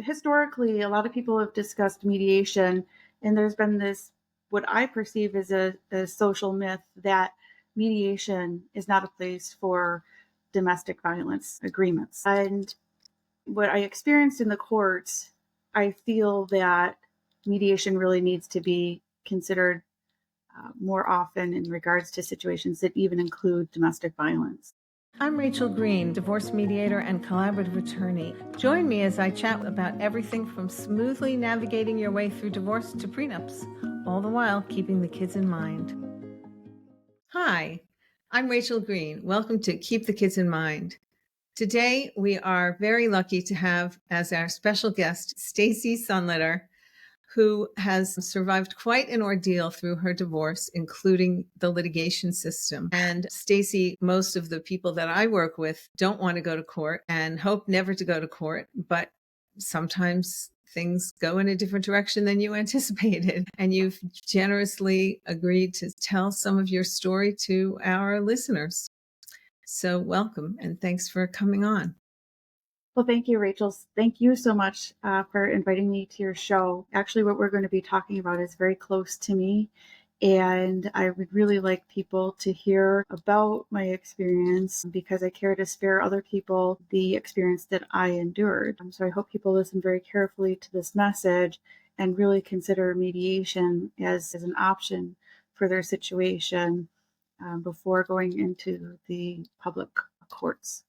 historically, a lot of people have discussed mediation, and there's been this, what I perceive as a social myth that mediation is not a place for domestic violence agreements. And what I experienced in the courts, I feel that mediation really needs to be considered more often in regards to situations that even include domestic violence. I'm Rachel Green, divorce mediator and collaborative attorney. Join me as I chat about everything from smoothly navigating your way through divorce to prenups, all the while keeping the kids in mind. Hi, I'm Rachel Green. Welcome to Keep the Kids in Mind. Today, we are very lucky to have as our special guest, Stacey Sonnelitter, who has survived quite an ordeal through her divorce, including the litigation system. And Stacey, most of the people that I work with don't want to go to court and hope never to go to court, but sometimes things go in a different direction than you anticipated. And you've generously agreed to tell some of your story to our listeners. So welcome, and thanks for coming on. Well, thank you, Rachel. Thank you so much for inviting me to your show. Actually, what we're going to be talking about is very close to me, and I would really like people to hear about my experience because I care to spare other people the experience that I endured. So I hope people listen very carefully to this message and really consider mediation as an option for their situation before going into the public courts.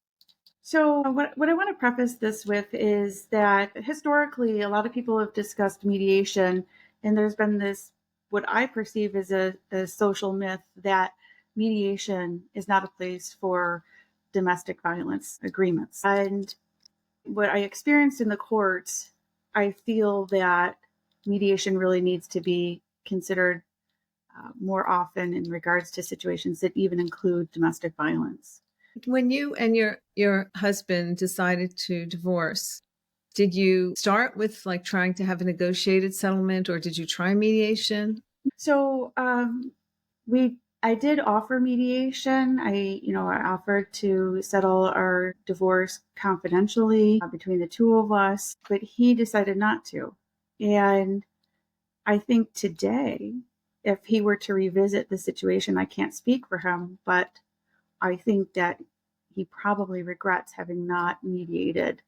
So what I want to preface this with is that historically, a lot of people have discussed mediation, and there's been this, what I perceive as a social myth that mediation is not a place for domestic violence agreements. And what I experienced in the courts, I feel that mediation really needs to be considered more often in regards to situations that even include domestic violence. When you and your husband decided to divorce, did you start with like trying to have a negotiated settlement, or did you try mediation? So I did offer mediation. I offered to settle our divorce confidentially between the two of us, but he decided not to. And I think today, if he were to revisit the situation, I can't speak for him, but I think that he probably regrets having not mediated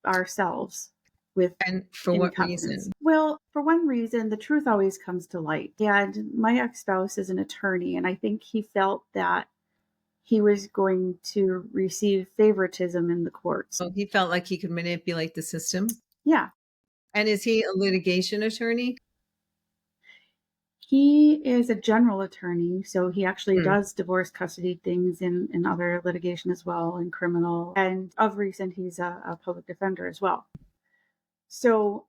ourselves with. And for what reason? Well, for one reason, the truth always comes to light. And my ex-spouse is an attorney, and I think he felt that he was going to receive favoritism in the courts. So he felt like he could manipulate the system? Yeah. And is he a litigation attorney? He is a general attorney, so he actually does divorce custody things in other litigation as well, and criminal. And of recent, he's a public defender as well. So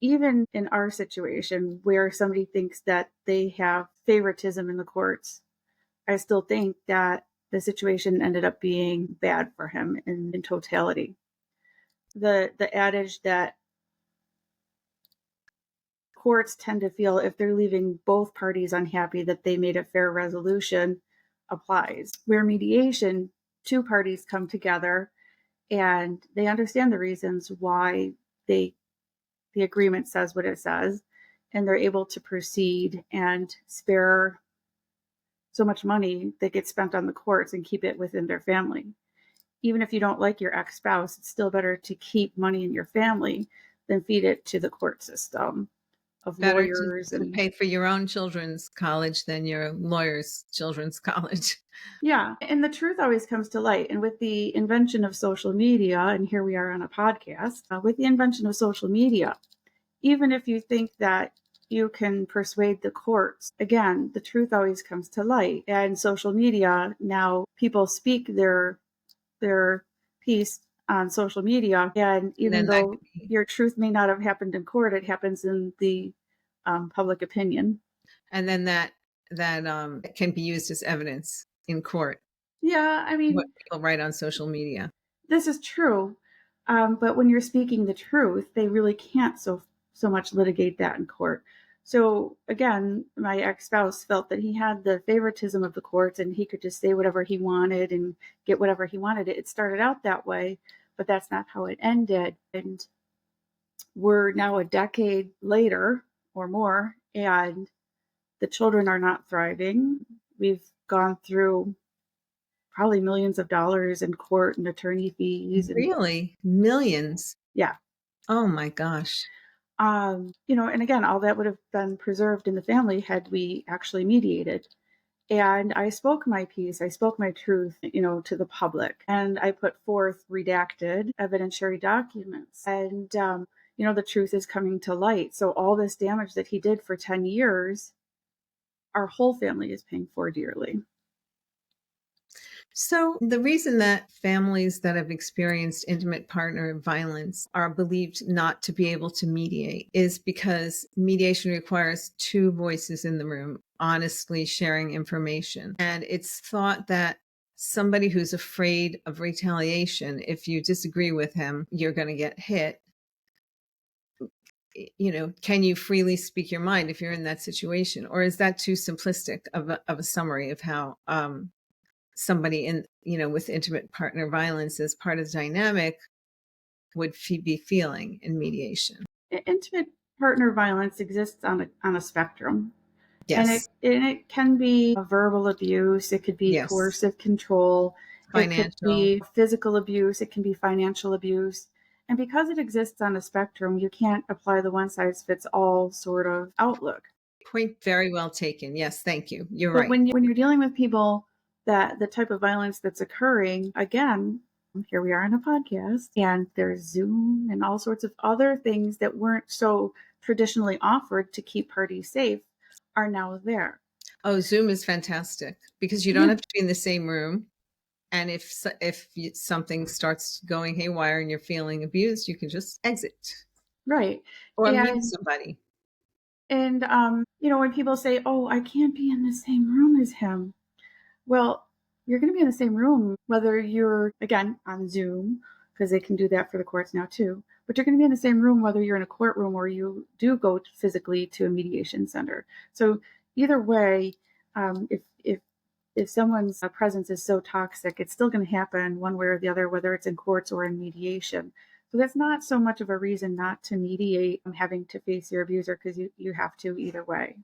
even in our situation where somebody thinks that they have favoritism in the courts, I still think that the situation ended up being bad for him in totality. The adage that courts tend to feel if they're leaving both parties unhappy that they made a fair resolution applies. Where mediation, two parties come together and they understand the reasons why the agreement says what it says, and they're able to proceed and spare so much money that gets spent on the courts and keep it within their family. Even if you don't like your ex-spouse, it's still better to keep money in your family than feed it to the court system of Better lawyers to pay for your own children's college than your lawyer's children's college. Yeah. And the truth always comes to light. And with the invention of social media, and here we are on a podcast, with the invention of social media, even if you think that you can persuade the courts, again, the truth always comes to light. And social media, now people speak their piece on social media. And even though your truth may not have happened in court, it happens in the public opinion. And then that can be used as evidence in court. Yeah, I mean, what people write on social media. This is true. But when you're speaking the truth, they really can't so much litigate that in court. So again, my ex-spouse felt that he had the favoritism of the courts and he could just say whatever he wanted and get whatever he wanted. It started out that way, but that's not how it ended. And we're now a decade later or more, and the children are not thriving. We've gone through probably millions of dollars in court and attorney fees, and Really? Millions? yeah. Oh my gosh. And again, all that would have been preserved in the family had we actually mediated. And I spoke my piece, I spoke my truth, to the public. And I put forth redacted evidentiary documents. And, the truth is coming to light. So all this damage that he did for 10 years, our whole family is paying for dearly. So, the reason that families that have experienced intimate partner violence are believed not to be able to mediate is because mediation requires two voices in the room, honestly sharing information. And it's thought that somebody who's afraid of retaliation, if you disagree with him, you're going to get hit. Can you freely speak your mind if you're in that situation? Or is that too simplistic of a summary of how somebody with intimate partner violence as part of the dynamic would be feeling in mediation? Intimate partner violence exists on a spectrum. And Yes. it can be a verbal abuse, it could be Yes. coercive control, it could Financial. be physical abuse, it can be financial abuse. And because it exists on a spectrum, you can't apply the one size fits all sort of outlook. Point very well taken. Yes, thank you. You're But right. when you're dealing with people that the type of violence that's occurring, again, here we are on a podcast, and there's Zoom and all sorts of other things that weren't so traditionally offered to keep parties safe are now there. Oh, Zoom is fantastic because you don't Yeah, have to be in the same room. And if something starts going haywire and you're feeling abused, you can just exit right. or mute And somebody. when people say, "Oh, I can't be in the same room as him." Well, you're going to be in the same room whether you're again on Zoom because they can do that for the courts now too. But you're going to be in the same room whether you're in a courtroom or you do go physically to a mediation center. So either way, if someone's presence is so toxic, it's still going to happen one way or the other, whether it's in courts or in mediation. So that's not so much of a reason not to mediate having to face your abuser because you have to either way.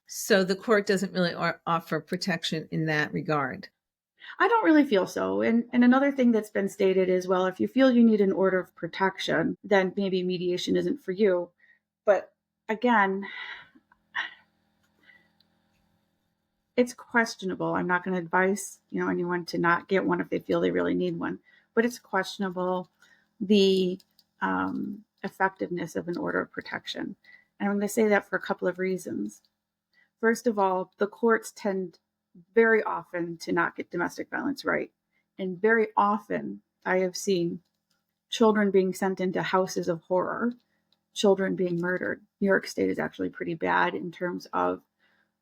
So the court doesn't really offer protection in that regard. I don't really feel so. And another thing that's been stated is, well, if you feel you need an order of protection, then maybe mediation isn't for you. But again, it's questionable. I'm not going to advise, anyone to not get one if they feel they really need one, but it's questionable the effectiveness of an order of protection. And I'm going to say that for a couple of reasons. First of all, the courts tend very often to not get domestic violence right. And very often I have seen children being sent into houses of horror, children being murdered. New York State is actually pretty bad in terms of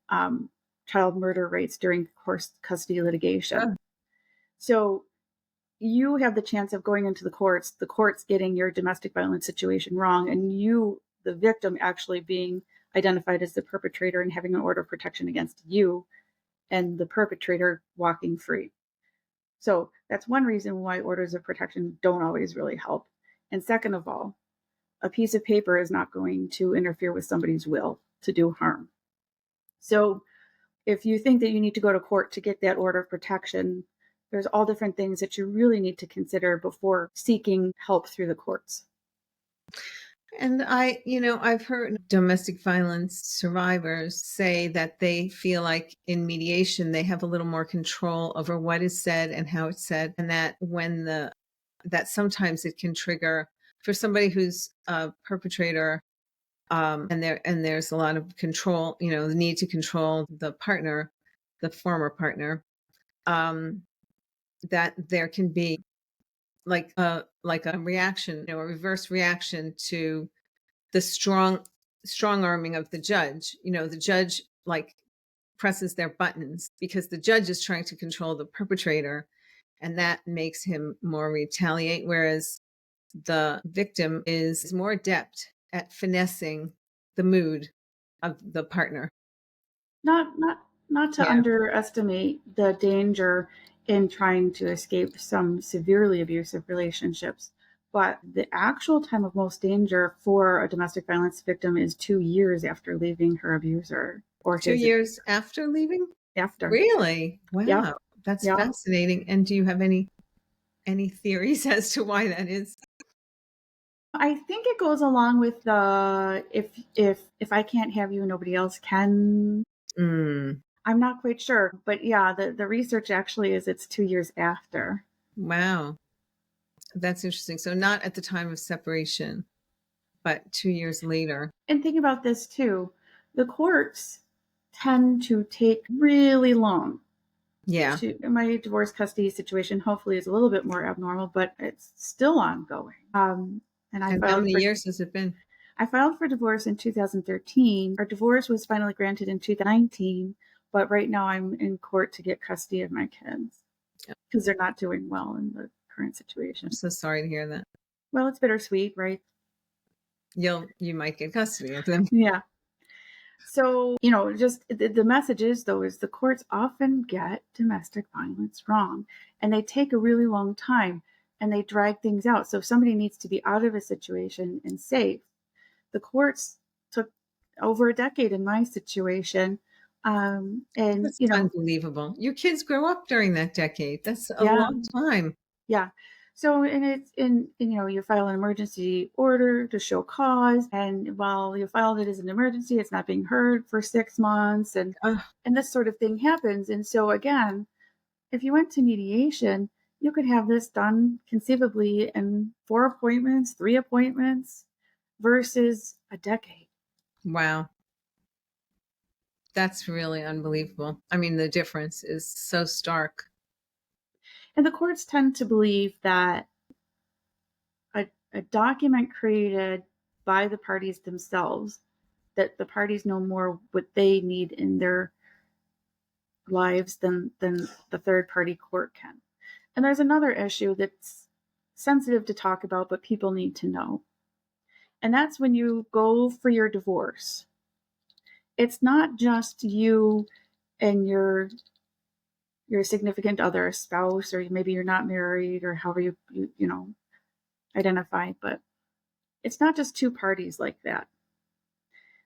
um, child murder rates during course custody litigation. Oh, So you have the chance of going into the courts getting your domestic violence situation wrong, and you, the victim, actually being identified as the perpetrator and having an order of protection against you and the perpetrator walking free. So that's one reason why orders of protection don't always really help. And second of all, a piece of paper is not going to interfere with somebody's will to do harm. So if you think that you need to go to court to get that order of protection, there's all different things that you really need to consider before seeking help through the courts. and I've heard domestic violence survivors say that they feel like in mediation they have a little more control over what is said and how it's said, and that that sometimes it can trigger for somebody who's a perpetrator, and there's a lot of control, the need to control the partner, the former partner, um, that there can be like a reaction, a reverse reaction to the strong arming of the judge. The judge like presses their buttons because the judge is trying to control the perpetrator, and that makes him more retaliate, whereas the victim is more adept at finessing the mood of the partner. Not not not to Yeah. underestimate the danger in trying to escape some severely abusive relationships. But the actual time of most danger for a domestic violence victim is 2 years after leaving her abuser or 2 years after leaving? after. Really? Yep. Wow. That's Yep. fascinating. And do you have any theories as to why that is? I think it goes along with the if I can't have you, nobody else can. Mm, I'm not quite sure, but yeah, the research actually is it's 2 years after. wow. That's interesting. So not at the time of separation, but 2 years later. And think about this too. The courts tend to take really long. Yeah. My divorce custody situation hopefully is a little bit more abnormal, but it's still ongoing. And And how many years has it been? I filed for divorce in 2013. Our divorce was finally granted in 2019, but right now I'm in court to get custody of my kids because they're not doing well in the current I'm situation. so sorry to hear that. Well, it's bittersweet, right? You might get custody of them. Yeah. So, just the message is, though, is the courts often get domestic violence wrong and they take a really long time and they drag things out. So, if somebody needs to be out of a situation and safe, the courts took over a decade in my situation. And, That's unbelievable. Your kids grow up during that decade. That's a yeah, long time. yeah. So, and it's you file an emergency order to show cause. And while you filed it as an emergency, it's not being heard for 6 months. Ugh, And this sort of thing happens. And so, again, if you went to mediation, you could have this done conceivably in 4 appointments, 3 appointments versus a decade. wow. That's really unbelievable. I mean, the difference is so stark. And the courts tend to believe that a document created by the parties themselves, that the parties know more what they need in their lives than the third party court can. And there's another issue that's sensitive to talk about, but people need to know. And that's when you go for your divorce. It's not just you and your significant other, spouse, or maybe you're not married, or however you identify, but it's not just two parties like that.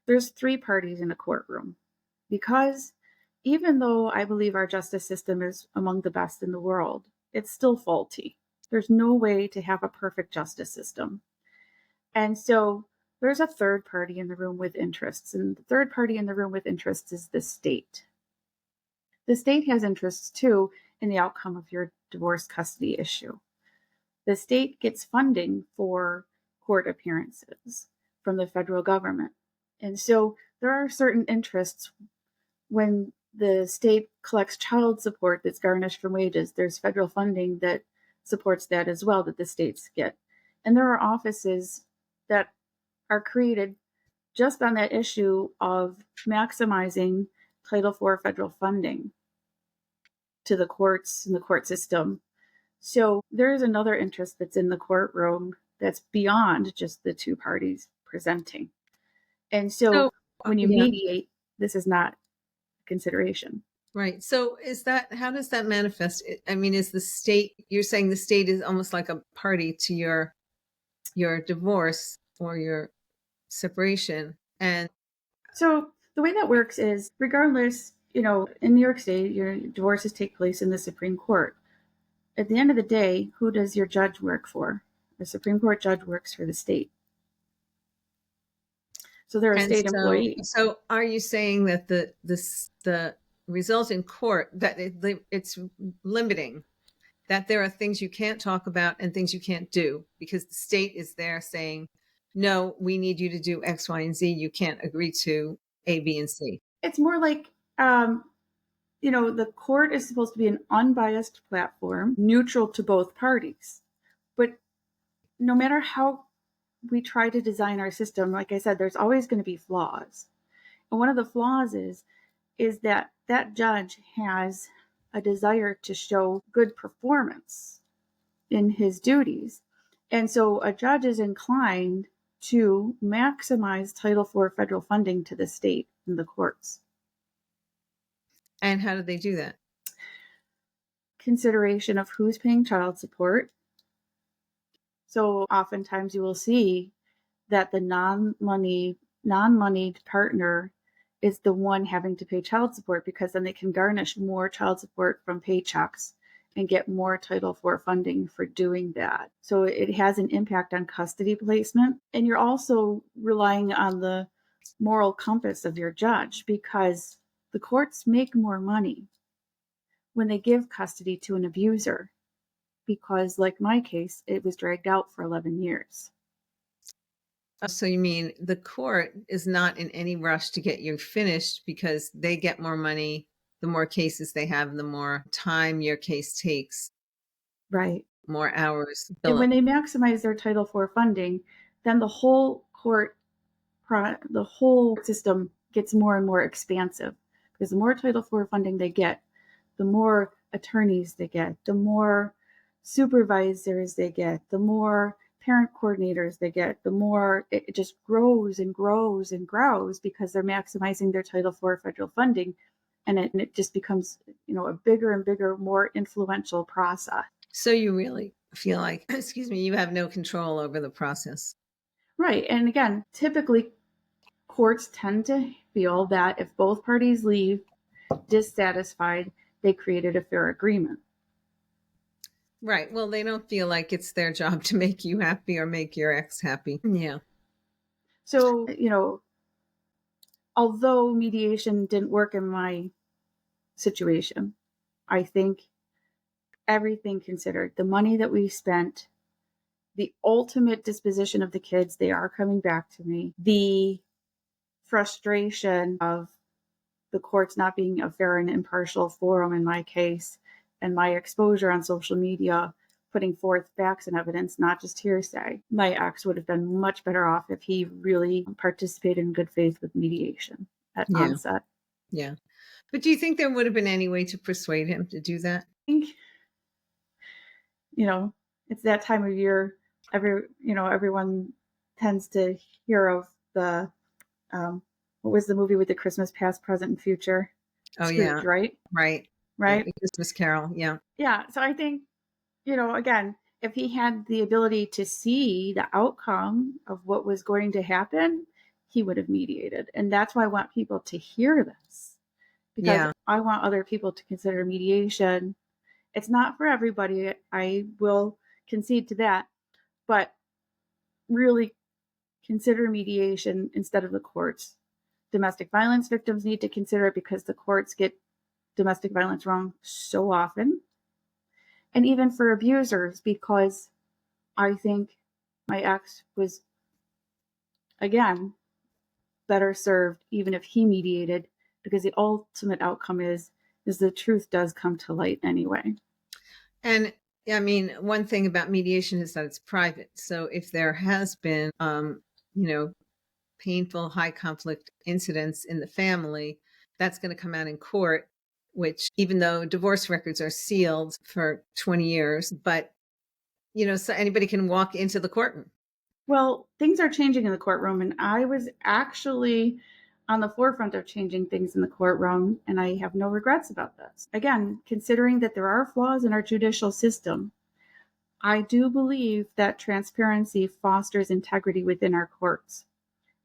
There's three parties in a courtroom because even though I believe our justice system is among the best in the world, it's still faulty. There's no way to have a perfect justice system. And so there's a third party in the room with interests, and the third party in the room with interests is the state. The state has interests too in the outcome of your divorce custody issue. The state gets funding for court appearances from the federal government. And so there are certain interests when the state collects child support that's garnished from wages. There's federal funding that supports that as well that the states get. And there are offices that are created just on that issue of maximizing Title IV federal funding to the courts and the court system. So there is another interest that's in the courtroom that's beyond just the two parties presenting. And so So, when you yeah, mediate, this is not a consideration. right. So how does that manifest? I mean, is the state, you're saying the state is almost like a party to your divorce or your separation. And So the way that works is regardless, in New York State, your divorces take place in the Supreme Court. At the end of the day, who does your judge work for? The Supreme Court judge works for the state. So they're a and state so employee. so are you saying that the result in court that it's limiting, that there are things you can't talk about and things you can't do because the state is there saying, no, we need you to do X, Y, and Z. You can't agree to A, B, and C. It's more like, the court is supposed to be an unbiased platform, neutral to both parties. But no matter how we try to design our system, like I said, there's always going to be flaws. And one of the flaws is that that judge has a desire to show good performance in his duties. And so a judge is inclined to maximize Title IV federal funding to the state and the courts. And how do they do that? consideration of who's paying child support. So oftentimes you will see that the non-moneyed partner is the one having to pay child support, because then they can garnish more child support from paychecks and get more Title IV funding for doing that. So it has an impact on custody placement. And you're also relying on the moral compass of your judge, because the courts make more money when they give custody to an abuser, because, like my case, it was dragged out for 11 years. So you mean the court is not in any rush to get you finished because they get more money the more cases they have, the more time your case takes, Right. more hours. And when they maximize their Title IV funding, then the whole system gets more and more expansive, because the more Title IV funding they get, the more attorneys they get, the more supervisors they get, the more parent coordinators they get, the more it just grows and grows and grows, because they're maximizing their Title IV federal funding. And it just becomes, a bigger and bigger, more influential process. So you really feel like, excuse me, you have no control over the process. Right. And again, typically courts tend to feel that if both parties leave dissatisfied, they created a fair agreement. Right. Well, they don't feel like it's their job to make you happy or make your ex happy. Yeah. So, although mediation didn't work in my situation, I think everything considered, the money that we spent, the ultimate disposition of the kids, they are coming back to me, the frustration of the courts not being a fair and impartial forum in my case, and my exposure on social media, putting forth facts and evidence, not just hearsay. My ex would have been much better off if he really participated in good faith with mediation at onset. Yeah. But do you think there would have been any way to persuade him to do that? I think, it's that time of year. Everyone tends to hear of the, what was the movie with the Christmas past, present, and future? Oh, Scrooge, yeah. right? Right. Right. Christmas Carol. Yeah. Yeah. So I think, again, if he had the ability to see the outcome of what was going to happen, he would have mediated. And that's why I want people to hear this, because I want other people to consider mediation. It's not for everybody. I will concede to that, but really consider mediation instead of the courts. Domestic violence victims need to consider it, because the courts get domestic violence wrong so often. And even for abusers, because I think my ex was, again, better served even if he mediated, because the ultimate outcome is the truth does come to light anyway. And I mean, one thing about mediation is that it's private. So if there has been, painful, high conflict incidents in the family, that's going to come out in court, which, even though divorce records are sealed for 20 years, but, so anybody can walk into the courtroom. Well, things are changing in the courtroom, and I was actually on the forefront of changing things in the courtroom, and I have no regrets about this. Again, considering that there are flaws in our judicial system, I do believe that transparency fosters integrity within our courts.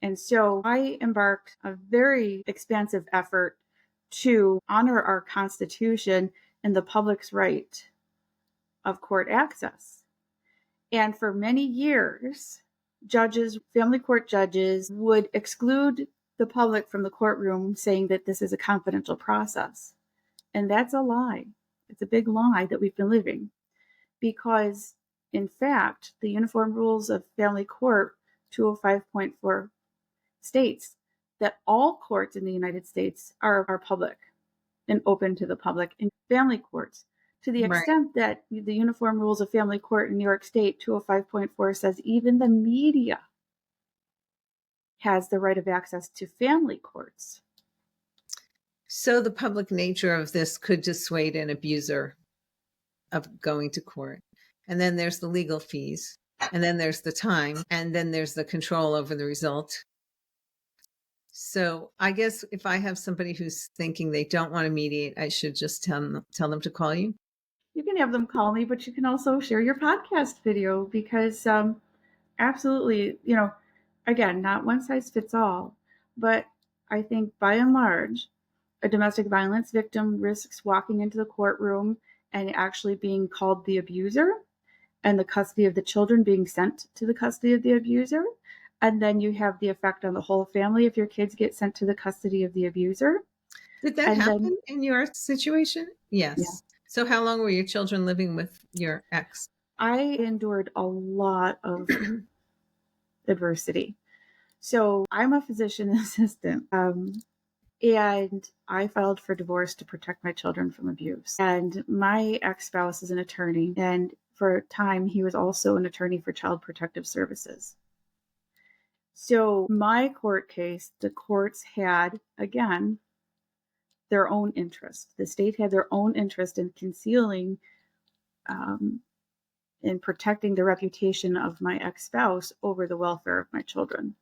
And so I embarked a very expansive effort to honor our Constitution and the public's right of court access. And for many years, family court judges would exclude the public from the courtroom, saying that this is a confidential process. And that's a lie. It's a big lie that we've been living, because, in fact, the Uniform Rules of Family Court 205.4 states that all courts in the United States are public and open to the public, in family courts. To the extent that the Uniform Rules of Family Court in New York State 205.4 says even the media has the right of access to family courts. So the public nature of this could dissuade an abuser of going to court. And then there's the legal fees, and then there's the time, and then there's the control over the result. So I guess if I have somebody who's thinking they don't want to mediate, I should just tell them to call you. You can have them call me, but you can also share your podcast video because absolutely, again, not one size fits all, but I think by and large, a domestic violence victim risks walking into the courtroom and actually being called the abuser and the custody of the children being sent to the custody of the abuser. And then you have the effect on the whole family if your kids get sent to the custody of the abuser. Did that And then, happen in your situation? yeah, Yes. So how long were your children living with your ex? I endured a lot of adversity. So I'm a physician assistant. And I filed for divorce to protect my children from abuse. And my ex spouse is an attorney. And for a time, he was also an attorney for Child Protective Services. So, my court case, the courts had, again, their own interest. The state had their own interest in concealing and protecting the reputation of my ex spouse over the welfare of my children.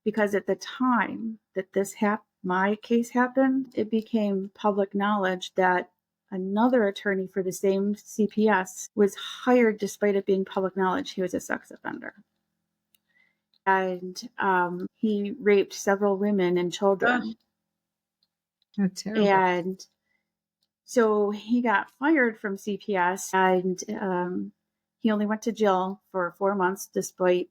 Because at the time that my case happened, it became public knowledge that another attorney for the same CPS was hired despite it being public knowledge he was a sex offender. And he raped several women and children. Oh, terrible. And so he got fired from CPS, and he only went to jail for 4 months despite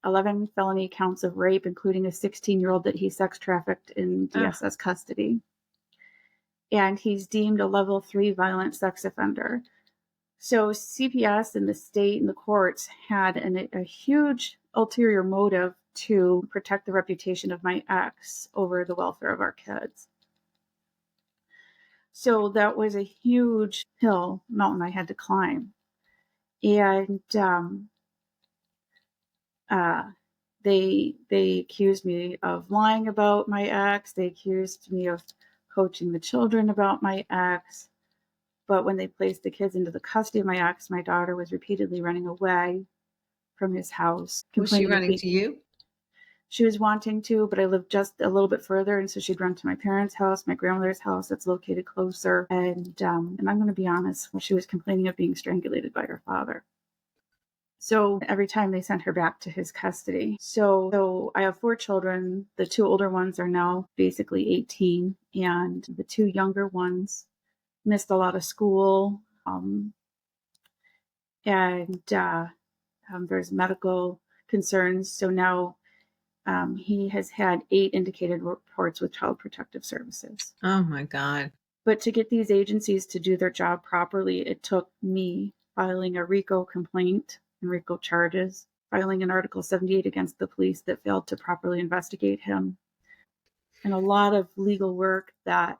11 felony counts of rape, including a 16-year-old that he sex trafficked in DSS custody. And he's deemed a level 3 violent sex offender. So CPS and the state and the courts had a huge ulterior motive to protect the reputation of my ex over the welfare of our kids. So that was a huge mountain I had to climb. And they accused me of lying about my ex. They accused me of coaching the children about my ex. But when they placed the kids into the custody of my ex, my daughter was repeatedly running away from his house. Was she running to you? She was wanting to, but I lived just a little bit further, and so she'd run to my parents' house, my grandmother's house that's located closer. And I'm going to be honest, she was complaining of being strangulated by her father. So every time they sent her back to his custody. So I have 4 children. The 2 older ones are now basically 18, and the 2 younger ones missed a lot of school. And there's medical concerns. So now he has had 8 indicated reports with Child Protective Services. Oh my God. But to get these agencies to do their job properly, it took me filing a RICO complaint and RICO charges, filing an Article 78 against the police that failed to properly investigate him, and a lot of legal work that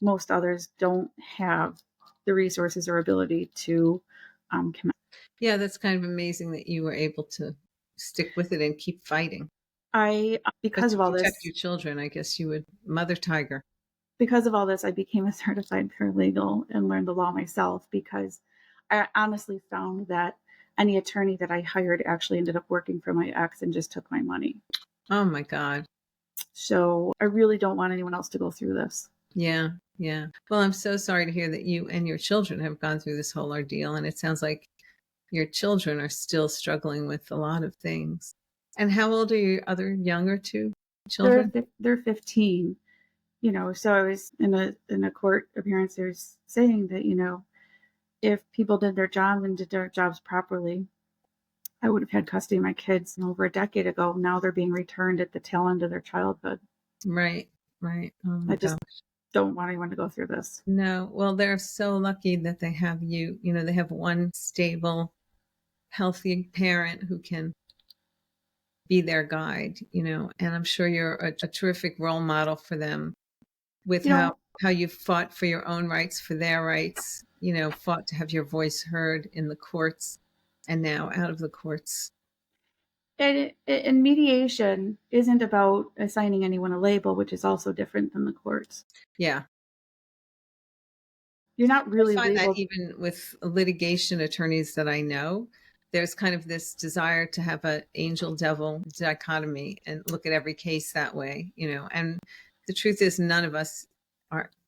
most others don't have the resources or ability to commit. Yeah, that's kind of amazing that you were able to stick with it and keep fighting. Because of all this, protect your children, I guess you would mother tiger. Because of all this, I became a certified paralegal and learned the law myself, because I honestly found that any attorney that I hired actually ended up working for my ex and just took my money. Oh my God. So I really don't want anyone else to go through this. Yeah. Yeah. Well, I'm so sorry to hear that you and your children have gone through this whole ordeal. And it sounds like your children are still struggling with a lot of things. And how old are your other younger 2 children? They're 15. So I was in a court appearance, there's saying that, if people did their job and did their jobs properly, I would have had custody of my kids over a decade ago. Now they're being returned at the tail end of their childhood. Right. Right. Oh my I just don't want anyone to go through this. No. Well, they're so lucky that they have you. They have one stable, healthy parent who can be their guide, and I'm sure you're a terrific role model for them with how you fought for your own rights, for their rights, fought to have your voice heard in the courts and now out of the courts. And mediation isn't about assigning anyone a label, which is also different than the courts. Yeah. You're not really I find labeled. that even with litigation attorneys that I know, there's kind of this desire to have an angel devil dichotomy and look at every case that way, and the truth is none of us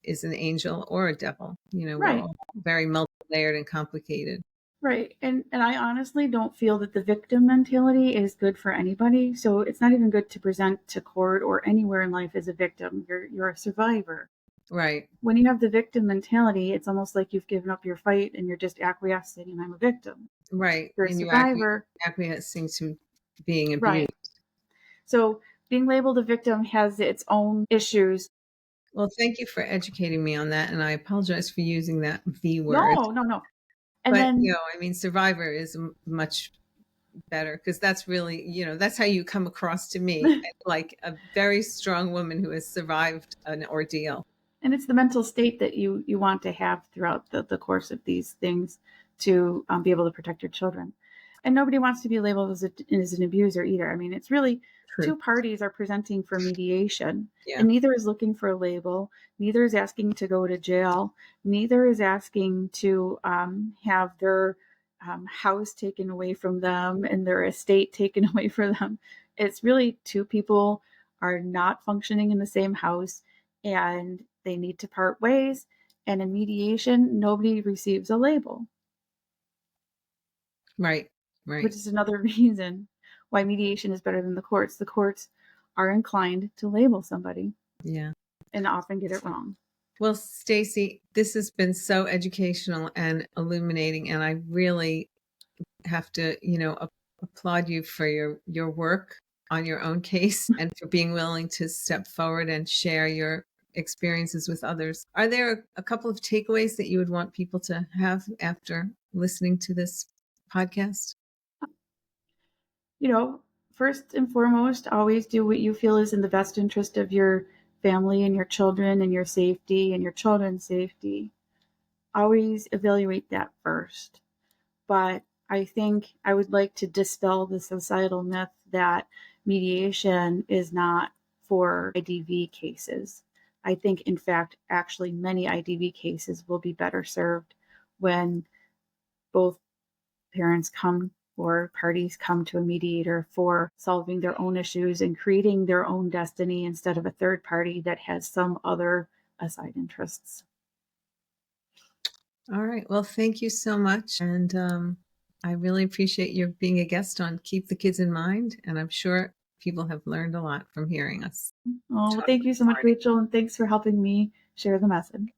is an angel or a devil. We're Right. all very multi-layered and complicated. Right. And I honestly don't feel that the victim mentality is good for anybody. So it's not even good to present to court or anywhere in life as a victim. You're a survivor. Right. When you have the victim mentality, it's almost like you've given up your fight and you're just acquiescing and I'm a victim. Right. You're a And you survivor. acquiescing to being Right. abused. So being labeled a victim has its own issues. Well, thank you for educating me on that. And I apologize for using that V word. No, no, no. And But, then survivor is much better because that's really, that's how you come across to me, like a very strong woman who has survived an ordeal. and it's the mental state that you want to have throughout the course of these things to be able to protect your children. And nobody wants to be labeled as an abuser either. I mean, it's really True. two parties are presenting for mediation, Yeah. and neither is looking for a label, neither is asking to go to jail, neither is asking to have their house taken away from them and their estate taken away from them. It's really two people are not functioning in the same house and they need to part ways. And in mediation, nobody receives a label. Right. Right. Which is another reason why mediation is better than the courts. The courts are inclined to label somebody. Yeah. And often get it wrong. Well, Stacey, this has been so educational and illuminating, and I really have to, applaud you for your work on your own case and for being willing to step forward and share your experiences with others. Are there a couple of takeaways that you would want people to have after listening to this podcast? First and foremost, always do what you feel is in the best interest of your family and your children and your safety and your children's safety. Always evaluate that first. But I think I would like to dispel the societal myth that mediation is not for IDV cases. I think, in fact, actually, many IDV cases will be better served when both parents come or parties come to a mediator for solving their own issues and creating their own destiny instead of a third party that has some other aside interests. All right. Well, thank you so much. And I really appreciate your being a guest on Keep the Kids in Mind. And I'm sure people have learned a lot from hearing us. Oh, well, thank you so much, Rachel, and thanks for helping me share the message.